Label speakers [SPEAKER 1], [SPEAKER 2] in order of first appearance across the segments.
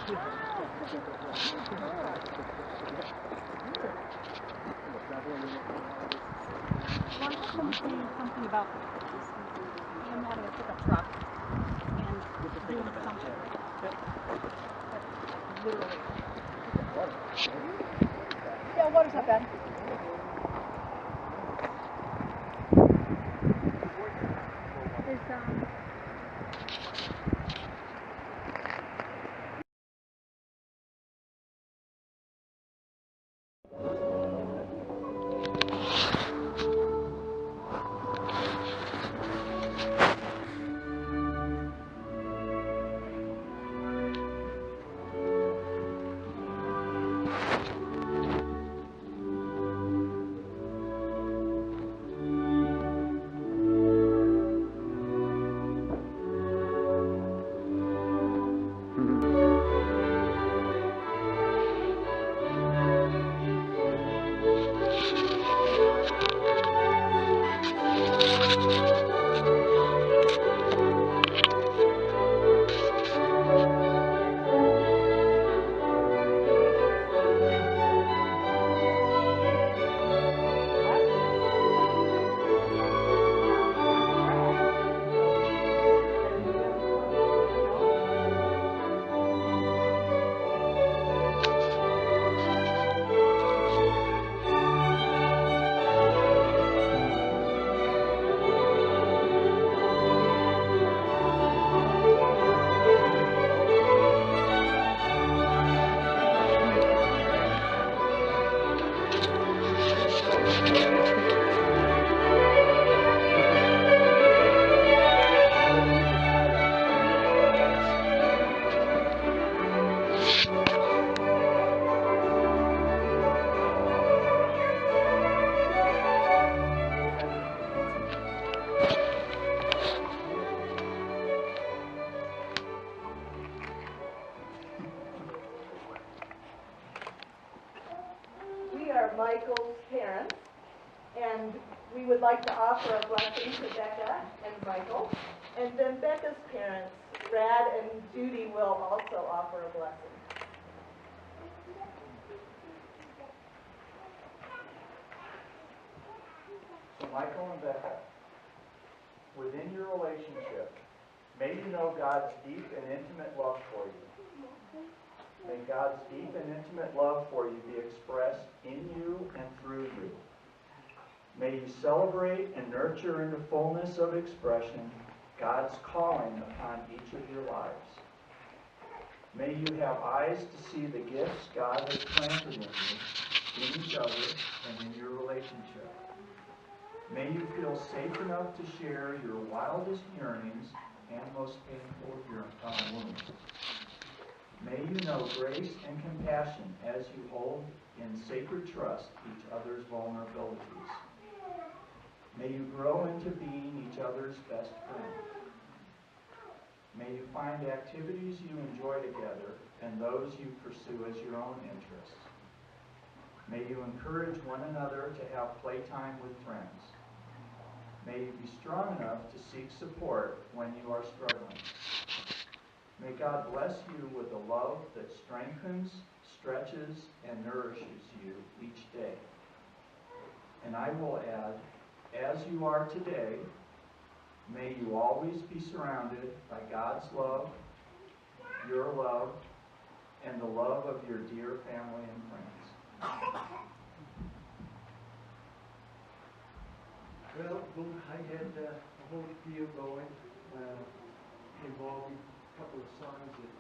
[SPEAKER 1] Well, I heard them saying something about him having a pickup truck and doing something. Literally. Yeah, water's not bad.
[SPEAKER 2] Michael's parents, and we would like to offer a blessing to Bekah and Michael. And then Bekah's parents, Brad and Judy, will also offer a blessing.
[SPEAKER 3] So Michael and Bekah, within your relationship, may you know God's deep and intimate love for you. May God's deep and intimate love for you be expressed in you and through you. May you celebrate and nurture into fullness of expression God's calling upon each of your lives. May you have eyes to see the gifts God has planted in you, in each other, and in your relationship. May you feel safe enough to share your wildest yearnings and most painful wounds. May you know grace and compassion as you hold in sacred trust each other's vulnerabilities. May you grow into being each other's best friend. May you find activities you enjoy together and those you pursue as your own interests. May you encourage one another to have playtime with friends. May you be strong enough to seek support when you are struggling. May God bless you with a love that strengthens, stretches, and nourishes you each day. And I will add, as you are today, may you always be surrounded by God's love, your love, and the love of your dear family and friends.
[SPEAKER 4] Well, I had a whole deal going involving a couple of songs that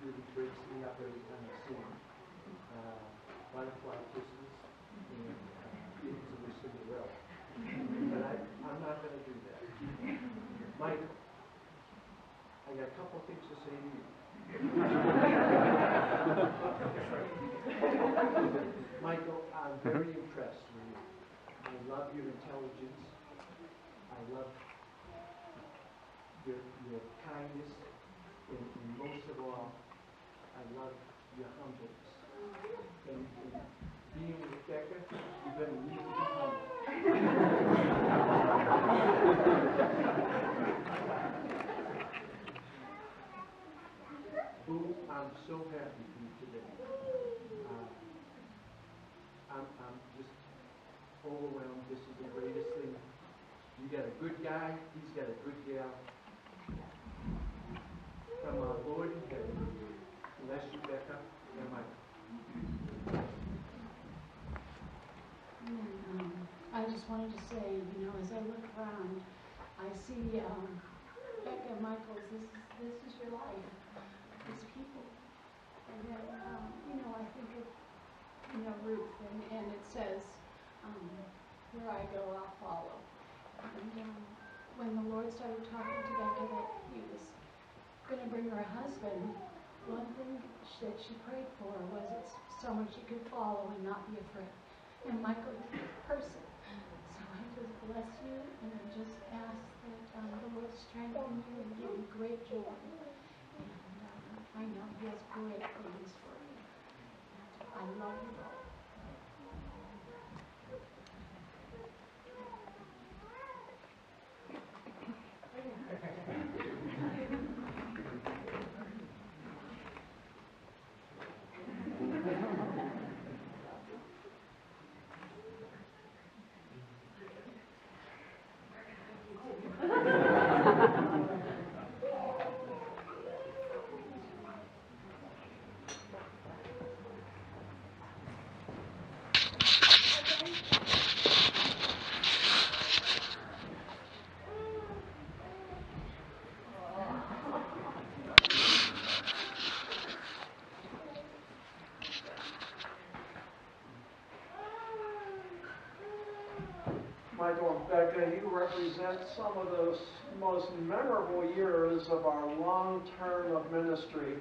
[SPEAKER 4] really breaks me up every time I sing them. Butterfly Kisses and Days of a Cinderella. But I'm not going to do that. Michael, I got a couple of things to say to you. Michael, I'm very impressed with you. I love your intelligence. I love your kindness. And most of all, I love your humbleness. And being with Bekah, you're going to need to be humble. Boo, I'm so happy for you today. I'm just overwhelmed. This is the greatest thing. You got a good guy. He's got a good gal. From our Lord in heaven, bless you, Bekah and Mike.
[SPEAKER 5] I just wanted to say, you know, as I look around, I see Bekah, Michaels, this is your life, these people. And then, you know, I think of, you know, Ruth, and it says, where I go, I'll follow. And when the Lord started talking to Bekah that he was going to bring her a husband, one thing that she prayed for was it's someone she could follow and not be afraid. And Michael is a person. So I just bless you, and I just ask that the Lord strengthen you and give you great joy. And I know He has great things for you. I love you all.
[SPEAKER 6] Michael and Bekah, you represent some of those most memorable years of our long term of ministry.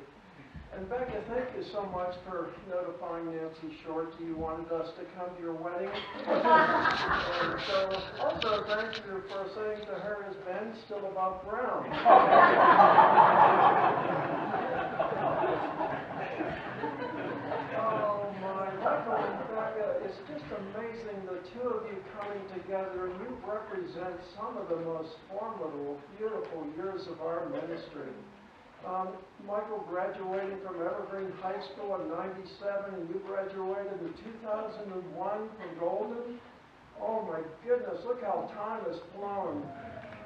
[SPEAKER 6] And Bekah, thank you so much for notifying Nancy Short you wanted us to come to your wedding. And so also thank you for saying to her, is Ben still above ground? Oh my, Michael and Bekah, it's just amazing the two of you coming together, and you represent some of the most formidable, beautiful years of our ministry. Michael graduating from Evergreen High School in '97, and you graduated in 2001 from Golden. Oh my goodness, look how time has flown.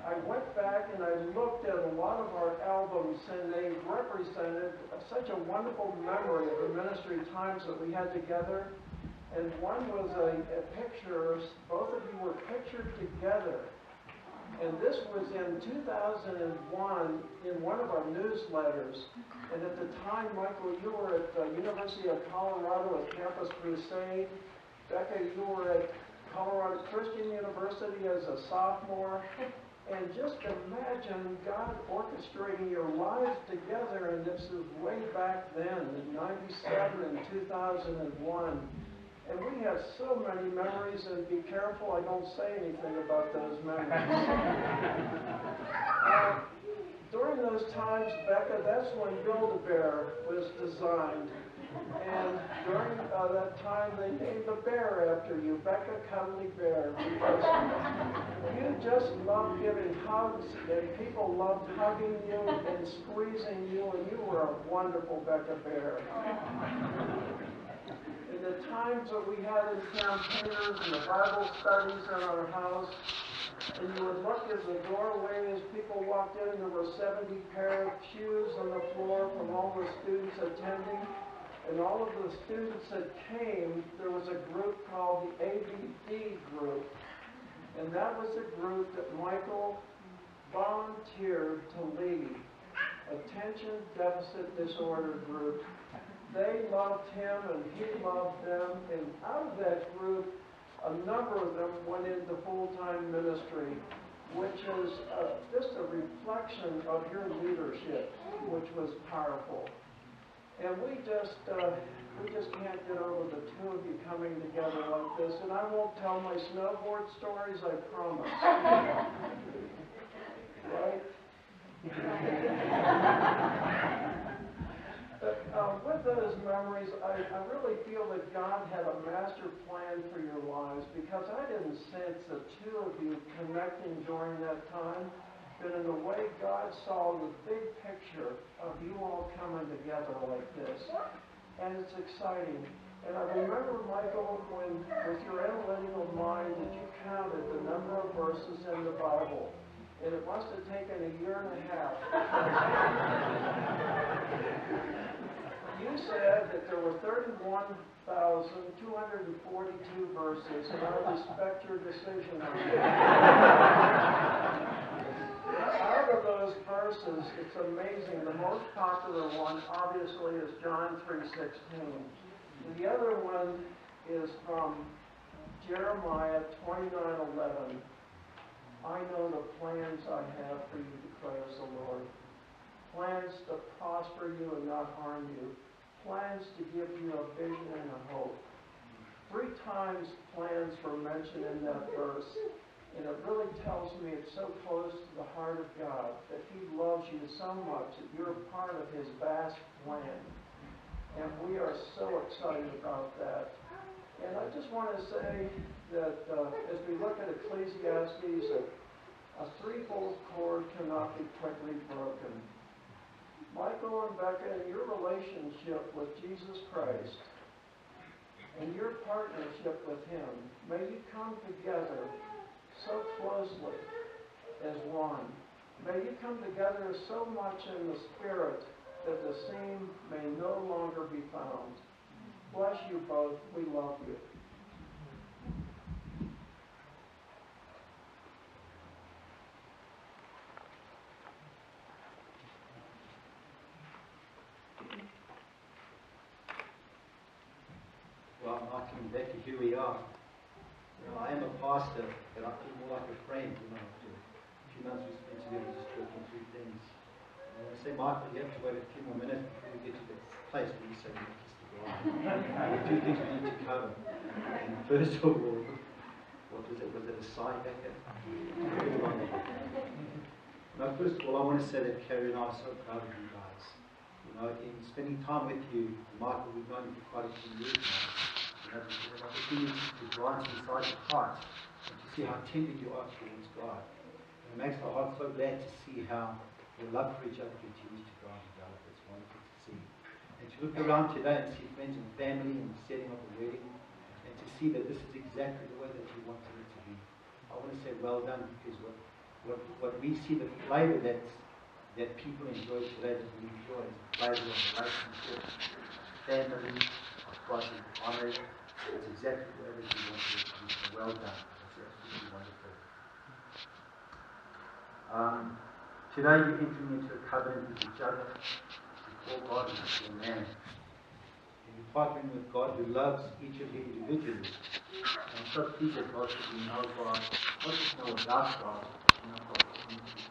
[SPEAKER 6] I went back and I looked at a lot of our albums, and they represented such a wonderful memory of the ministry times that we had together. And one was a picture, both of you were pictured together. And this was in 2001 in one of our newsletters. And at the time, Michael, you were at the University of Colorado at Campus Crusade. Bekah, you were at Colorado Christian University as a sophomore. And just imagine God orchestrating your lives together, and this is way back then, in '97 and 2001. And we have so many memories, and be careful I don't say anything about those memories. During those times, Bekah, that's when Build-A-Bear was designed. And during that time, they named the bear after you, Bekah Cuddly Bear, because you just loved giving hugs, and people loved hugging you and squeezing you, and you were a wonderful Bekah Bear. In the times that we had in campaigners and the Bible studies in our house, and you would look at the doorway as people walked in, there were 70 pair of shoes on the floor from all the students attending. And all of the students that came, there was a group called the ABD group. And that was a group that Michael volunteered to lead, Attention Deficit Disorder Group. They loved him and he loved them. And out of that group, a number of them went into full-time ministry, which is just a reflection of your leadership, which was powerful. And we just can't get over the two of you coming together like this. And I won't tell my snowboard stories, I promise. Right? But with those memories, I really feel that God had a master plan for your lives, because I didn't sense the two of you connecting during that time. but in a way God saw the big picture of you all coming together like this. And it's exciting. And I remember, Michael, when with your analytical mind that you counted the number of verses in the Bible. And it must have taken a year and a half. You said that there were 31,242 verses, and I respect your decision on that. Out of those verses, it's amazing. The most popular one, obviously, is John 3:16. The other one is from Jeremiah 29:11. I know the plans I have for you, declares the Lord. Plans to prosper you and not harm you. Plans to give you a vision and a hope. 3 times plans were mentioned in that verse. And it really tells me it's so close to the heart of God that He loves you so much that you're a part of His vast plan. And we are so excited about that. And I just want to say that as we look at Ecclesiastes, a threefold cord cannot be quickly broken. Michael and Bekah, in your relationship with Jesus Christ and your partnership with Him, may you come together so closely as one. May you come together so much in the Spirit that the seam may no longer be found. Bless you both. We love you.
[SPEAKER 7] Well, Michael and Bekah, here we are. I am a pastor, but I feel more like a friend. After a few months we spent together just talking through things. And I say, Michael, you have to wait a few more minutes before we get to the place where you say you kiss the bride. There are 2 things we need to cover. And first of all, what was it? Was it a sigh, Bekah? No, first of all, I want to say that Carrie and I are so proud of you guys. In spending time with you, Michael, we've known you for quite a few years now. The opportunity to glance inside your heart and to see how tender you are towards God. And it makes my heart so glad to see how your love for each other continues to grow and develop. It's wonderful to see. And to look around today and see friends and family and setting up a wedding, and to see that this is exactly the way that you wanted it to be. I want to say well done, because what we see, the flavor that people enjoy today, that we enjoy, is the flavor of relationship, family, of God and honor. It's exactly the way that you want it to be. So well done. It's absolutely wonderful. Today you're entering into a covenant with each other before God and before man. And you're partnering with God who loves each of you individually. And I'm so pleased that God said we know God, not just know about God, but know God intimately.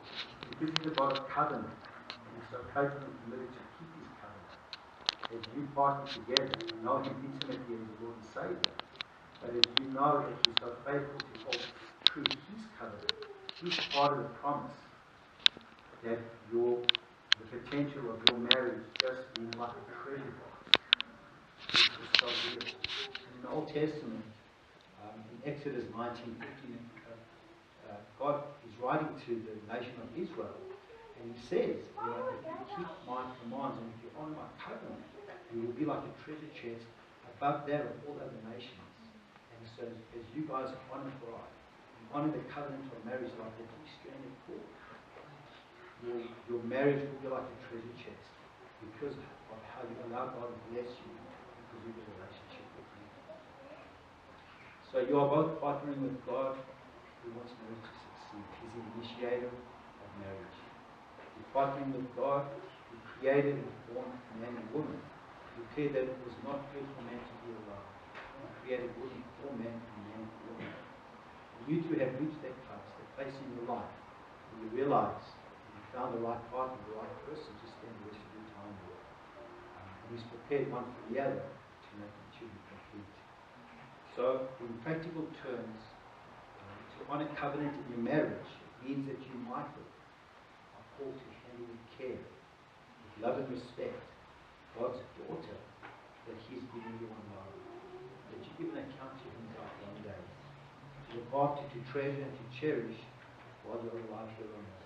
[SPEAKER 7] Because He's a God of covenant. And He's so faithful and committed to keep His covenant. As you partner together and know Him intimately as the Lord and Savior, but as you know that He's so faithful to hold true His covenant, He's part of the promise that the potential of your marriage just being like a treasure box is so real. In the Old Testament, in Exodus 19:15, God is writing to the nation of Israel, and He says, if you keep my commands and if you honor my covenant, you will be like a treasure chest above that of all other nations. And so as you guys honor God, and honor the covenant of marriage like a deep-stranded cord, your marriage will be like a treasure chest because of how you allow God to bless you because of your relationship with Him. So you are both partnering with God who wants marriage to succeed. He's the initiator of marriage. You're partnering with God who created and formed man and woman. Who declared that it was not good for man to be alone. He created woman for man and man for woman. And you two have reached that place in your life where you realize you found the right partner, the right person to spend the rest of your time with. And He's prepared one for the other to make the two complete. So, in practical terms, to honor covenant in your marriage means that you, Michael, are called to handle with care, with love and respect, God's daughter that He's given you on love. That you give an account to Himself one day. To look after, to treasure, and to cherish while you're alive here on earth.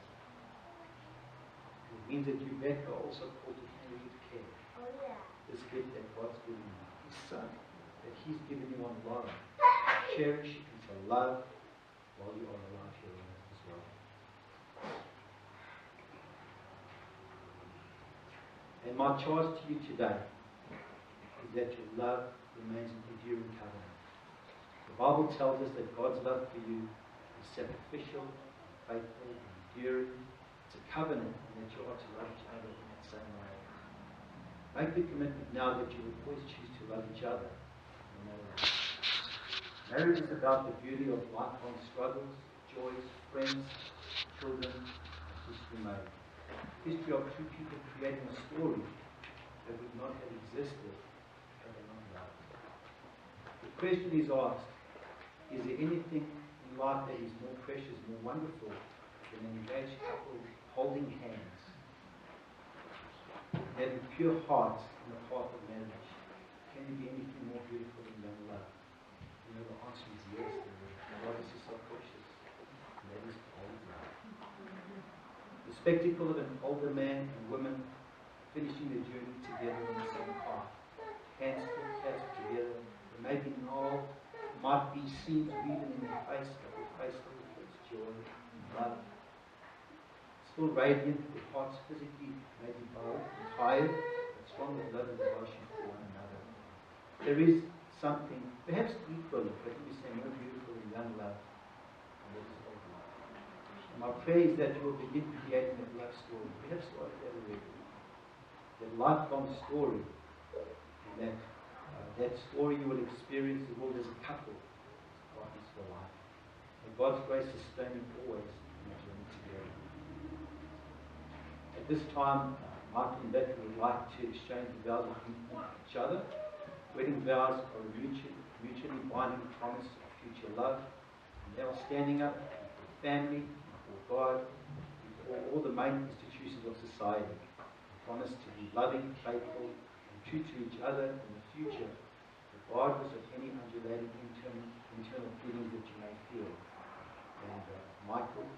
[SPEAKER 7] means that you, Bekah, are also called to carry his care. This gift that God's given you, his son, that he's given you on love. Cherish and to love while you are alive here on earth as well. And my charge to you today is that your love remains an enduring covenant. The Bible tells us that God's love for you is sacrificial, faithful, enduring. It's a covenant, and that you are to love each other in that same way. Make the commitment now that you will always choose to love each other, no matter what. Marriage is about the beauty of lifelong struggles, joys, friends, children, history made. History of two people creating a story that would not have existed had they not loved. The question is asked, is there anything in life that is more precious, more wonderful than an engaged couple holding hands, having pure hearts in the path of marriage? Can there be anything more beautiful than young love? You know, the answer is yes. Love is so precious. And that is old love. The spectacle of an older man and woman finishing their journey together on the same path, hands still clasped together, and maybe now might be seen even in their face, but their face still reflects joy and love. Still radiant, their hearts physically maybe bowed and tired, but strong with love and devotion for one another. There is something, perhaps equally, but let me say more beautiful in young love, and that is old love. And my prayer is that you will begin creating that love story, perhaps started that already, that lifelong story, and that story you will experience the world as a couple, as partners for life. And God's grace sustain you always in your journey together. At this time, Michael and Bekah would like to exchange the vows of each other. Wedding vows are a mutually binding promise of future love. And they are standing up before family, before God, before all the main institutions of society. A promise to be loving, faithful, and true to each other in the future, regardless of any undulating internal feelings that you may feel. And Michael,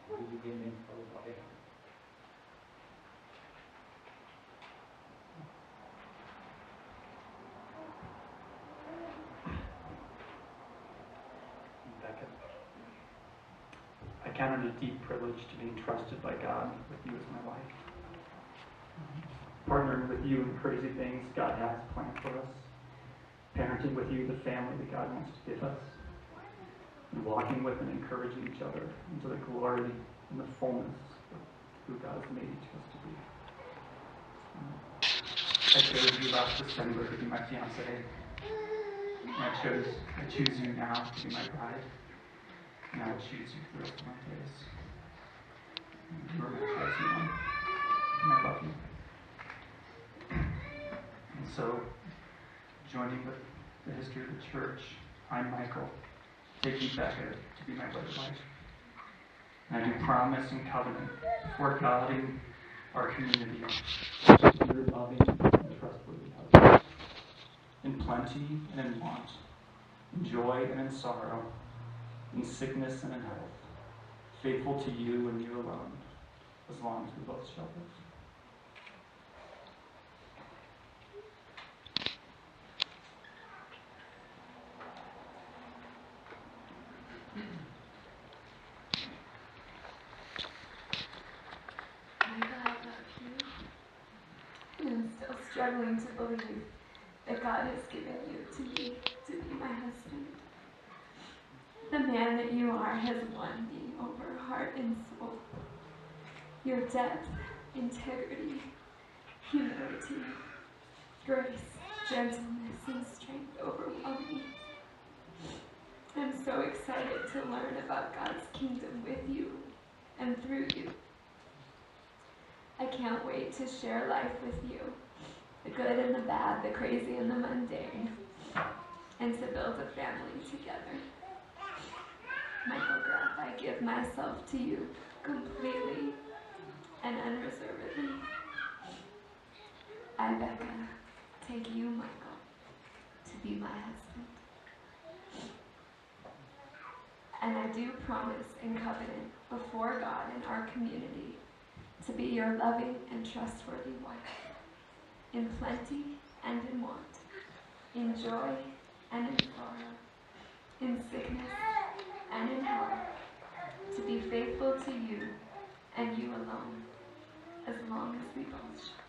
[SPEAKER 7] will you again then followed by Bekah?
[SPEAKER 8] I count it a deep privilege to be entrusted by God with you as my wife. Partnering with you in crazy things God has planned for us. Parenting with you the family that God wants to give us. And walking with and encouraging each other into the glory and the fullness of who God has made each of us to be. I chose you last December to be my fiancée. And I choose you now to be my bride. And I will choose you for the rest of my days. You are my chosen one, and I love you. And so, joining with the history of the church, I'm Michael, taking Bekah to be my wedded wife. And I do promise and covenant before God and our community to be your loving and trustworthy husband, in plenty and in want, in joy and in sorrow, in sickness and in health, faithful to you and you alone, as long as we both shall live.
[SPEAKER 9] I love you. I'm still struggling to believe that God has given you to me to be my husband. The man that you are has won me over heart and soul. Your depth, integrity, humility, grace, gentleness, and strength overwhelm me. I'm so excited to learn about God's kingdom with you and through you. I can't wait to share life with you, the good and the bad, the crazy and the mundane, and to build a family together. Michael Graff, I give myself to you completely and unreservedly. I, Bekah, take you, Michael, to be my husband. And I do promise and covenant before God and our community to be your loving and trustworthy wife, in plenty and in want, in joy and in sorrow, in sickness and in health, to be faithful to you and you alone, as long as we both shall.